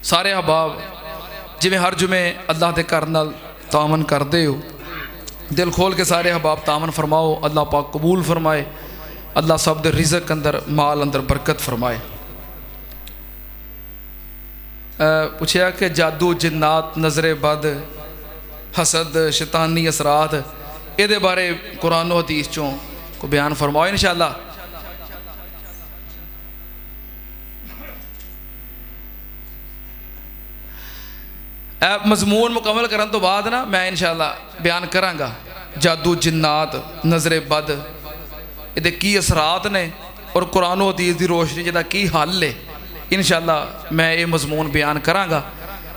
सारे अहबाब जिमें हर जुमे अल्लाह के घर नाल तामन करते हो, दिल खोल के सारे अहबाब तामन फरमाओ। अल्लाह पाक कबूल फरमाए। अल्लाह सब दे रिज़्क़ अंदर माल अंदर बरकत फरमाए। पूछा कि जादू जिन्नात नज़रे बद हसद शैतानी असरात ये बारे कुरान और हदीस चों को बयान फरमाओ इंशाअल्लाह। मजमून मुकम्मल करने तो बाद ना मैं इंशाअल्लाह बयान करांगा जादू जिन्नात नज़रे बद ये की असरात ने और कुरान और हदीस की रोशनी जिहदा की हल है। इंशाअल्लाह मैं ये मजमून बयान करांगा।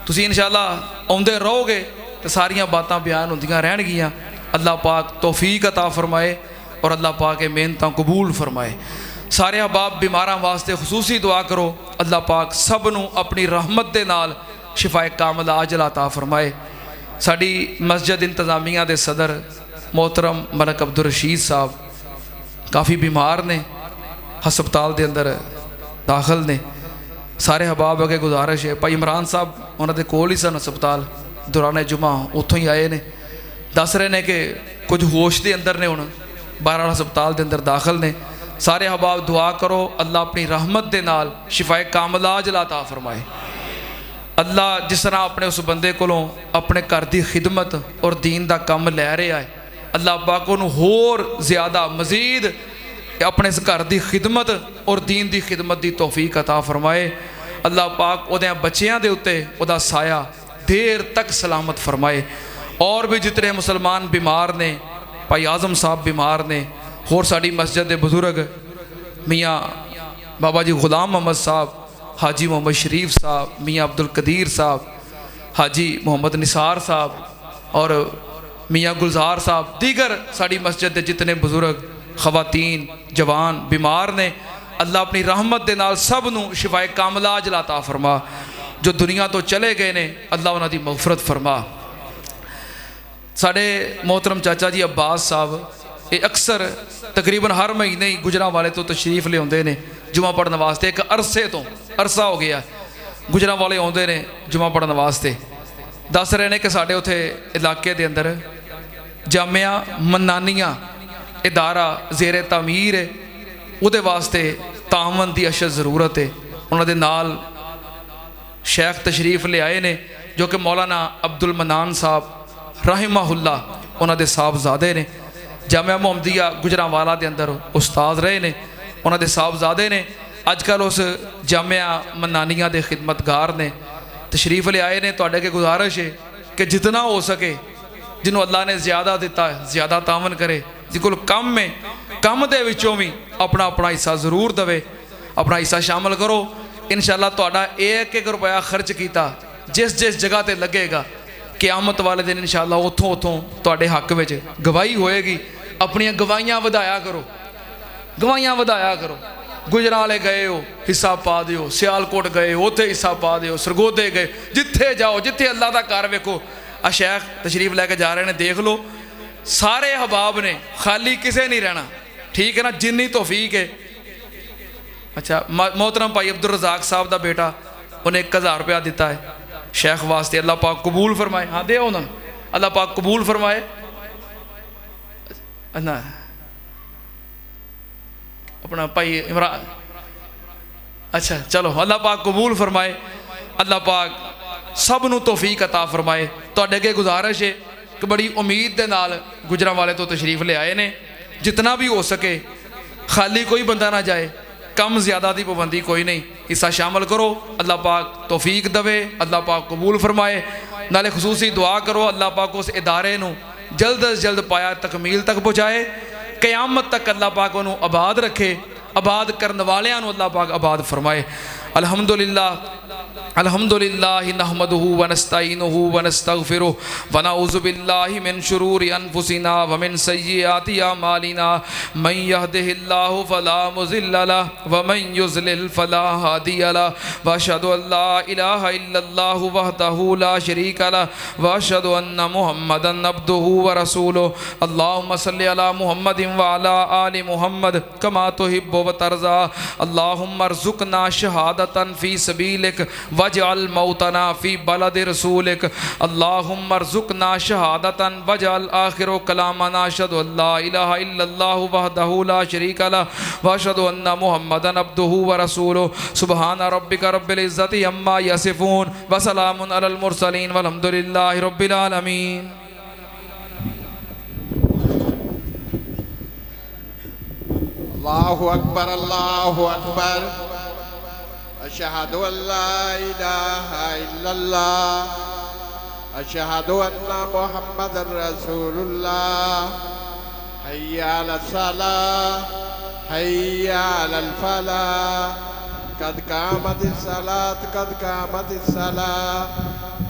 तुसीं इंशाअल्लाह आउंदे रहोगे तो सारियां बातां बयान होंदियां रहणगियां। अल्लाह पाक तौफीक अता फरमाए और अल्लाह पाक ये मेहनतां कबूल फरमाए। सारे अहबाब बीमारां वास्ते खसूसी दुआ करो। अल्लाह पाक सब नूं अपनी रहमत दे नाल शिफाए कामल आजल अता फरमाए। साडी मस्जिद इंतजामिया दे सदर मोहतरम मलक अब्दुल रशीद साहब काफ़ी बीमार ने, हस्पताल के अंदर दाखिल ने। सारे हबाब अगे गुजारिश है, भाई इमरान साहब उन्होंने कोल ही सन हस्पताल दौरान जुमा उत्थों ही आए ने, दस रहे ने कि कुछ होश के अंदर ने, हुण बारह हस्पताल के अंदर दाखिल ने। सारे हबाब दुआ करो अल्लाह अपनी रहमत के नाल शिफाए कामला अता अता फरमाए। अल्लाह जिस तरह अपने उस बंदे कोलों अपने घर की खिदमत और दीन का काम लै रहा है, अल्लाह पाक उन्होंने होर ज़्यादा मजीद अपने इस घर की खिदमत और दीन की खिदमत की तौफीक अता फरमाए। अल्लाह पाक उहदे बच्चियां दे उत्ते उहदा साया देर तक सलामत फरमाए। और भी जितने मुसलमान बीमार ने, भाई आज़म साहब बीमार ने, होर साड़ी मस्जिद के बुजुर्ग मियाँ बाबा जी गुलाम मोहम्मद साहब, हाजी मोहम्मद शरीफ साहब, मियाँ अब्दुल कदीर साहब, हाजी मोहम्मद निसार साहब और मियाँ गुलजार साहब, दीगर साड़ी मस्जिद के जितने बुजुर्ग खवातीन जवान बीमार ने, अल्लाह अपनी रहमत के नाल सब नूं शिफाए कामला अता फरमा। जो दुनिया तो चले गए ने अल्लाह उन्हां दी मगफरत फरमा। साढ़े मोहतरम चाचा जी अब्बास साहब ये अक्सर तकरीबन हर महीने ही गुजरांवाले तो तशरीफ लियाते हैं जुमा पढ़ने वास्ते। एक अरसा हो गया गुजरांवाले आते हैं जुमा पढ़ने वास्ते। दस रहे हैं कि साढ़े उत्थे इलाके के अंदर जामिया मन्नानिया इदारा जेरे तामीर है, उहदे वास्ते तामन की अशद ज़रूरत है। उन्होंने नाल शेख तशरीफ ले आए ने जो कि मौलाना अब्दुल मनान साहब राहिमहुल्ला उन्होंने साहबजादे ने। जामिया मुहम्मदिया गुजरांवाला के अंदर उस्ताद रहे ने, उन्होंने साहबजादे ने। अजकल उस जामिया मन्नानिया के खिदमतगार ने, तशरीफ ले आए ने। तुहाडे अगे गुजारिश है कि जितना हो सके जिन्हों अल्लाह ने ज़्यादा दिता है ज़्यादा तामन करे। जिसको कम है कम दे विचों भी अपना अपना हिस्सा ज़रूर दवे, अपना हिस्सा शामिल करो। इंशाअल्लाह तुहाडा एक एक रुपया खर्च किया जिस जिस जगह पर लगेगा क़यामत वाले दिन इंशाअल्लाह उतों तुहाडे हक में गवाही होएगी। अपनियां गवाहियां वधाया करो, गवाहियां वधाया करो। गुजराले गए हो हिस्सा पा दिओ, सियालकोट गए हो उत्थे हिस्सा पा दिओ, सरगोदे गए, जिथे जाओ जिथे अल्लाह का घर वेखो। आ शेख तशरीफ लैके जा रहे हैं, देख लो सारे हबाब ने, खाली किसे नहीं रहना, ठीक है ना, जिन्नी तौफीक है। अच्छा मोहतरम भाई अब्दुल रज़ाक साहब का बेटा उन्हें 1000 रुपया दिता है शेख वास्ते, अल्लाह पाक कबूल फरमाए। हाँ दे उन्होंने, अल्लाह पाक कबूल फरमाए ना। अपना भाई इमरान, अच्छा चलो अल्लाह पाक कबूल फरमाए। अल्लाह पाक सब नूं तौफीक अता फरमाए। तुहाडे अगे गुजारिश है कि बड़ी उम्मीद के नाल गुजरांवाले तो तशरीफ ले आए ने, जितना भी हो सके खाली कोई बंदा ना जाए, कम ज़्यादा की पाबंदी कोई नहीं, हिस्सा शामिल करो। अल्लाह पाक तौफीक दवे, अल्लाह पाक कबूल फरमाए। नाले खसूसी दुआ करो अल्लाह पाक उस इदारे नूं जल्द अज जल्द पाया तकमील तक पहुँचाए, क़यामत तक अल्लाह पाक उन्होंने आबाद रखे, आबाद करने वालियां नूं अल्लाह पाक आबाद फरमाए। अल्हम्दुलिल्लाह अल्हम्दुलिल्लाहि नहमदुहु व नस्तईनुहु व नस्तगफिरुहु व नऊज़ु बिल्लाहि मिन शुरूरि अनफुसिना व मिन सय्यिआति अमालिना मन यहदिहिल्लाहु फला मुज़िल्ल लहु व मन युज़लिल फला हादिय लहु व अशहदु अल्ला इलाहा इल्लल्लाहु वहदहु ला शरीका लहु व अशहदु अन्ना मुहम्मदन अब्दुहु व रसूलुहु अल्लाहुम्मा सल्लि अला मुहम्मदिन व अला आलि मुहम्मद कमा तुहिब्बु व तर्ज़ा अल्लाहुम्मा अर्ज़ुक़ना शहादतन फ़ी सबीलिक वजअल मौतना फ़ी बलदि रसूलिक अल्लाहुम्मा अर्ज़ुक़ना शहादतन वजअल आखिरु कलामना अशहदु अल्ला इलाहा इल्लल्लाहु वहदहु ला शरीका लहु व अशहदु अन्ना मुहम्मदन अब्दुहु व रसूलुहु सुब्हान रब्बिका रब्बिल इज़्ज़ति अम्मा यसिफ़ून व सलामुन अलल मुरसलीन वल्हम्दुलिल्लाहि रब्बिल आलमीन। अल्लाहु अकबर अल्लाहु अकबर अशहदु अल्ला इलाहा इल्लल्लाह अशहदु अन्ना मुहम्मदर रसूलुल्लाह हय्या अलस सलाह हय्या अलल फलाह कद कामतिस सलात कद कामतिस सलाह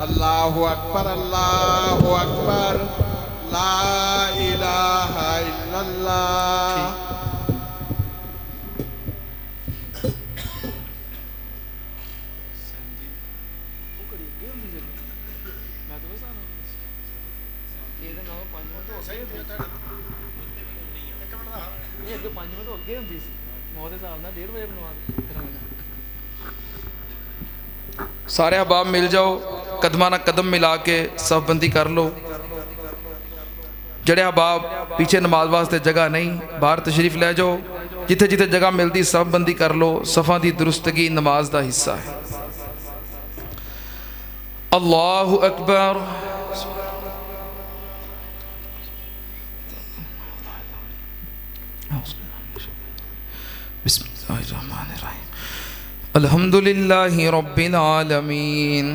अल्लाहु अकबर ला इलाहा इल्लल्लाह। सारे अहबाब मिल जाओ, कदमा ना कदम मिला के सफबंदी कर लो। जड़े अहबाब पीछे नमाज वास्ते जगह नहीं, बाहर तशरीफ ले जाओ, जिथे जिथे जगह मिलती सफबंदी कर लो। सफ़ा की दुरुस्तगी नमाज का हिस्सा है। अल्लाहु अकबर। बिस्मिल्लाहिर्रहमानिर्रहीम। अल्हम्दुलिल्लाहि रब्बिल आलमीन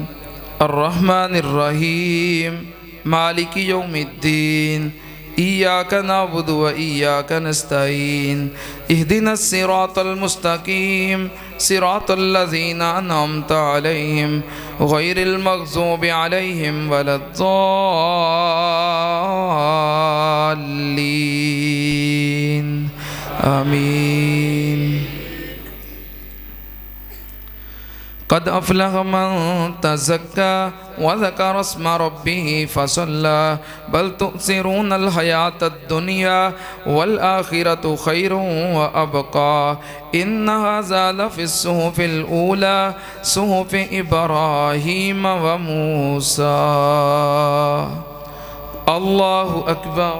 अर्रहमानिर्रहीम मालिकि यौमिद्दीन इय्याका नअबुदु व इय्याका नस्तईन इहदिनस सिरातल मुस्तकीम सिरातल लज़ीना अनअमता अलैहिम गैरिल मग़ज़ूबि अलैहिम वलद्दाल्लीन आमीन। क़द अफ़लह मन तज़क्का व ज़करा अस्म रब्बिही फ़सल्ला बल तु'सिरूनल हयातद दुनिया वल आखिरतु खैरुन व अबक़ा इन्न हाज़ा लफ़िस सुहुफ़िल ऊला सुहुफ़ि इब्राहीम व मूसा। अल्लाहु अकबर।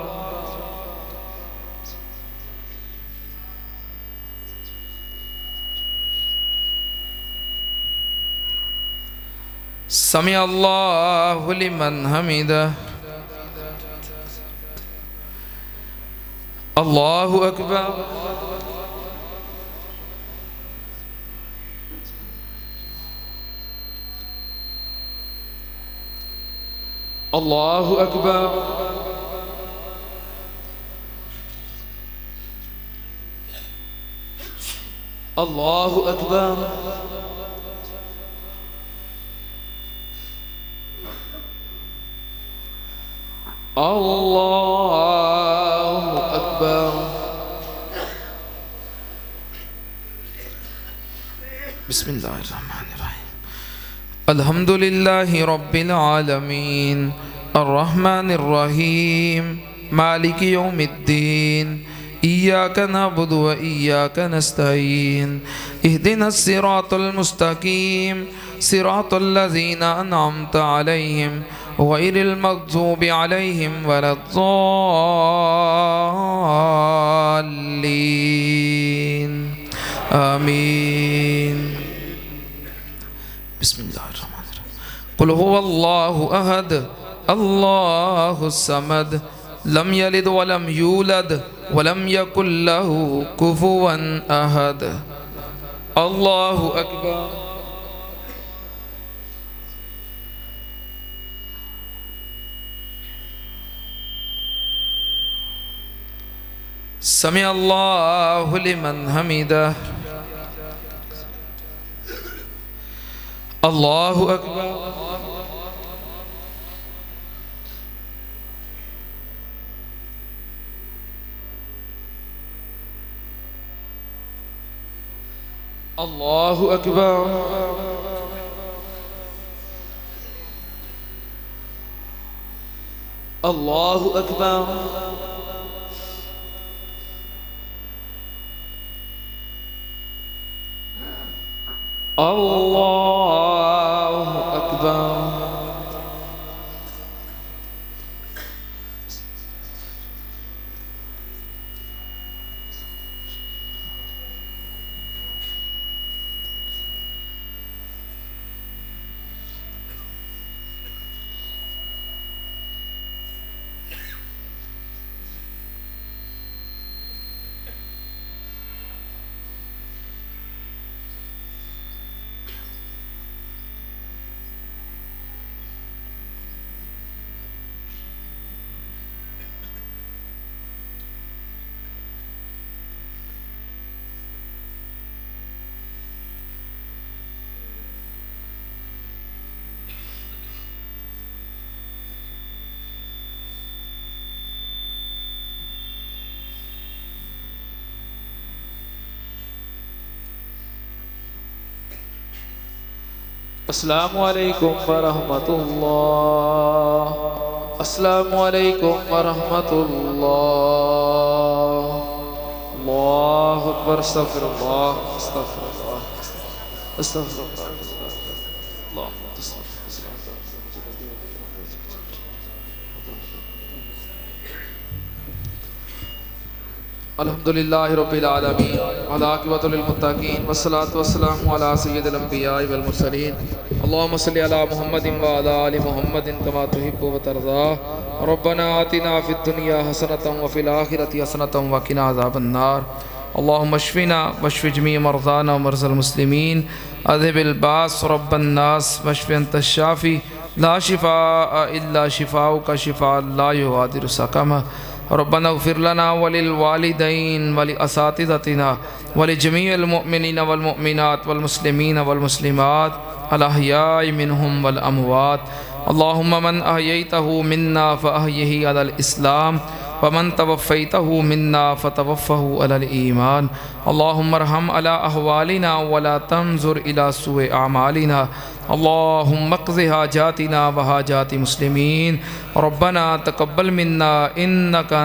समी अल्लाहु लिमन हमिदा। अल्लाहु अकबर। अल्लाहु अकबर। अल्लाहु अकबर। अल्लाहु अकबर। बिस्मिल्लाहिर्रहमानिर्रहीम। अल्हम्दुलिल्लाहि रब्बिल आलमीन अर्रहमानिर्रहीम मालिकि यौमिद्दीन इय्याका नअबुदु व इय्याका नस्तईन इहदिनस सिरातल मुस्तकीम सिरातल लज़ीना अनअमता अलैहिम गैरिल मग़ज़ूबि अलैहिम वलद्दाल्लीन आमीन। बिस्मिल्लाहिर्रहमानिर्रहीम। कुल हुवल्लाहु अहद अल्लाहुस समद लम यलिद वलम यूलद वलम यकुल लहू कुफुवन अहद। अल्लाहु अकबर। समी अल्लाहु लिमन हमिदा। अल्लाहु अकबर। अल्लाहु अकबर। अल्लाहु अकबर। अल्लाहु अकबर। अस्सलामुअलैकुम वरहमतुल्लाह। अस्सलामुअलैकुम वरहमतुल्लाह। अल्लाहु अकबर। अस्तगफिरुल्लाह अस्तगफिरुल्लाह अस्तगफिरुल्लाह। अल्हम्दुलिल्लाहि रब्बिल आलमीन वल आक़िबतु लिल मुत्तक़ीन वस्सलातु वस्सलामु अला सय्यिदिल अंबिया वल मुरसलीन। अल्लाहुम्मा सल्लि अला मुहम्मदिन व अला आलि मुहम्मदिन कमा तुहिब्बु व तर्ज़ा। रब्बना आतिना फिद दुनिया हसनतन व फिल आखिरति हसनतन व क़िना अज़ाबन नार। अल्लाहुम्मा अश्फ़िना वश्फ़ि जमी मरज़ाना व मरज़ल मुस्लिमीन। अज़हिबिल बास रब्बन नास वश्फ़ि अंतश शाफ़ी ला शिफ़ाअ इल्ला शिफ़ाउका शिफ़ाअ ला युग़ादिरु सक़मा। रब्बना इग़फ़िर लना वलिल वालिदैन वलि असातिज़तिना वलि जमीइल मुअमिनीना वल मुअमिनात वल मुस्लिमीना वल मुस्लिमात अल अहयाइ मिनहुम वल अमवात। अल्लाहुम्मा मन अहयैतहु मिन्ना फ़अहयिही अलल इस्लाम व मन तवफ़्फ़ैतहु मिन्ना फ़तवफ़्फ़हु अलल ईमान। अल्लाहुम्मा अर्हम अला अहवालिना वला तंज़ुर इला सुए आमालिना। अल्लाहुम्मा क़ज़ि हाजातिना व हाजाति मुस्लिमीन। रब्बना तक़ब्बल मिन्ना इन्नका